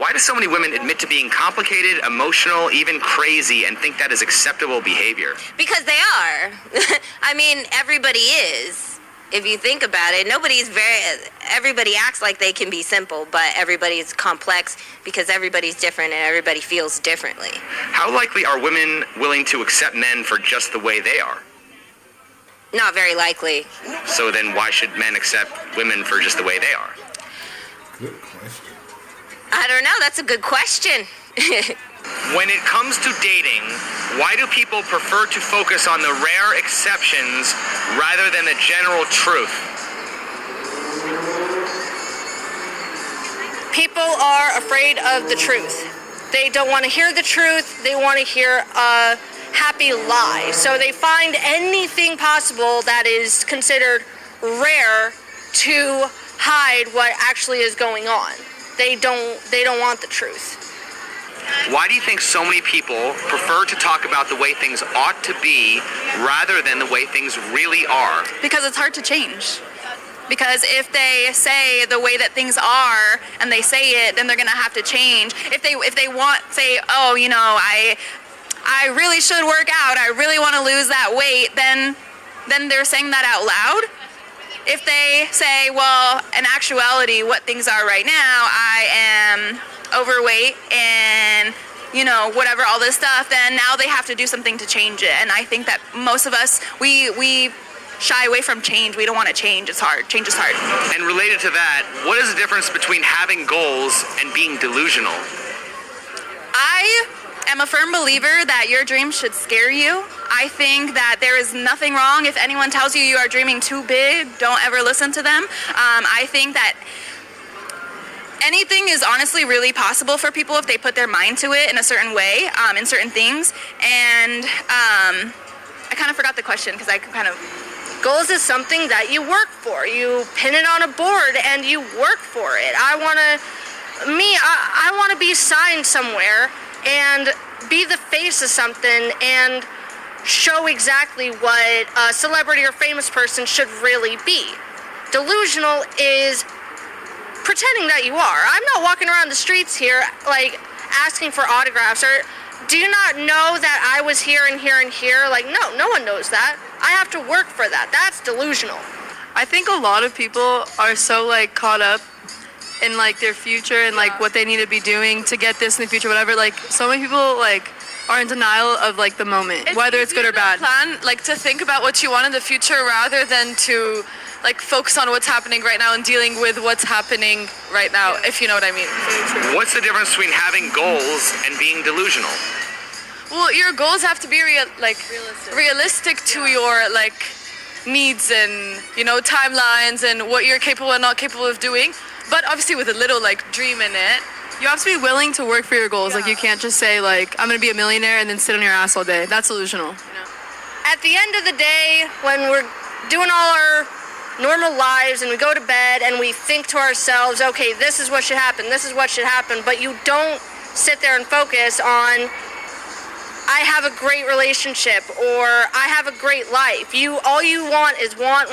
Why do so many women admit to being complicated, emotional, even crazy, and think that is acceptable behavior? Because they are. I mean, everybody is. If you think about it, everybody acts like they can be simple, but everybody's complex because everybody's different and everybody feels differently. How likely are women willing to accept men for just the way they are? Not very likely. So then why should men accept women for just the way they are? Good question. I don't know. That's a good question. When it comes to dating, why do people prefer to focus on the rare exceptions rather than the general truth? People are afraid of the truth. They don't want to hear the truth. They want to hear a happy lie. So they find anything possible that is considered rare to hide what actually is going on. They don't want the truth. Why do you think so many people prefer to talk about the way things ought to be rather than the way things really are? Because it's hard to change. Because if they say the way that things are and they say it, then they're gonna have to change. If they say, oh, you know, I really should work out, I really want to lose that weight, then they're saying that out loud. If they say, well, in actuality, what things are right now, I am overweight and, you know, whatever, all this stuff, then now they have to do something to change it. And I think that most of us, we shy away from change. We don't want to change. It's hard. Change is hard. And related to that, what is the difference between having goals and being delusional? I am a firm believer that your dreams should scare you. I think that there is nothing wrong if anyone tells you you are dreaming too big. Don't ever listen to them. I think that anything is honestly really possible for people if they put their mind to it in a certain way, in certain things. And I kind of forgot the question because I kind of... Goals is something that you work for. You pin it on a board and you work for it. I want to be signed somewhere and be the face of something and show exactly what a celebrity or famous person should really be. Delusional is pretending that you are. I'm not walking around the streets here like asking for autographs or do you not know that I was here and here and here? Like, no one knows that. I have to work for that. That's delusional. I think a lot of people are so like caught up in like their future and like what they need to be doing to get this in the future, whatever. Like so many people like are in denial of like the moment, whether it's good or bad. Plan, like to think about what you want in the future rather than to like focus on what's happening right now and dealing with what's happening right now, if you know what I mean. What's the difference between having goals and being delusional? Well, your goals have to be realistic to your like needs and, you know, timelines and what you're capable and not capable of doing, but obviously with a little like dream in it. You have to be willing to work for your goals. Like you can't just say like I'm gonna be a millionaire and then sit on your ass all day. That's delusional. At the end of the day, when we're doing all our normal lives and we go to bed and we think to ourselves, okay, this is what should happen, this is what should happen, but you don't sit there and focus on I have a great relationship or I have a great life. All you want is want,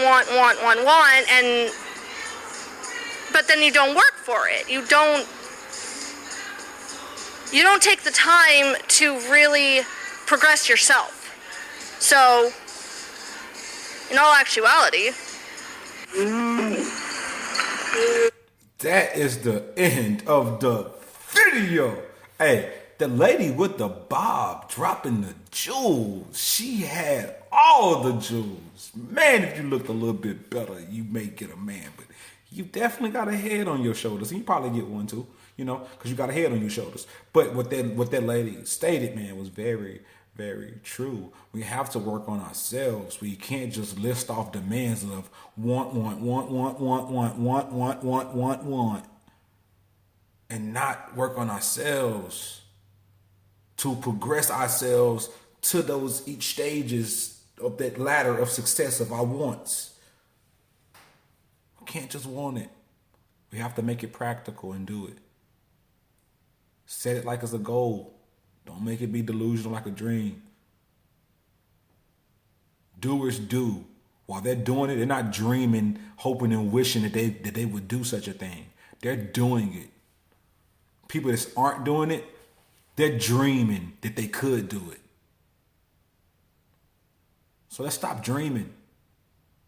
and but then you don't work for it. You don't take the time to really progress yourself. So, in all actuality, that is the end of the video. Hey, the lady with the bob dropping the jewels. She had all the jewels. Man, if you look a little bit better, you may get a man. But you definitely got a head on your shoulders. And you probably get one too, you know, because you got a head on your shoulders. But what that lady stated, man, was very, very true. We have to work on ourselves. We can't just list off demands of want, and not work on ourselves to progress ourselves to those each stages of that ladder of success of our wants. We can't just want it. We have to make it practical and do it. Set it like it's a goal. Don't make it be delusional like a dream. Doers do. While they're doing it, they're not dreaming, hoping and wishing that they would do such a thing. They're doing it. People that aren't doing it, they're dreaming that they could do it. So let's stop dreaming.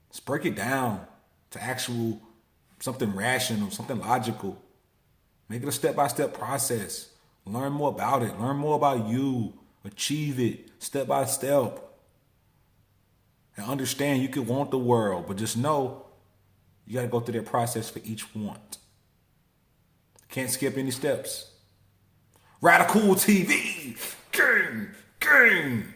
Let's break it down to actual something rational, something logical. Make it a step-by-step process. Learn more about it. Learn more about you. Achieve it step by step. And understand you can want the world, but just know you got to go through that process for each want. Can't skip any steps. Radical TV. Gang. Gang.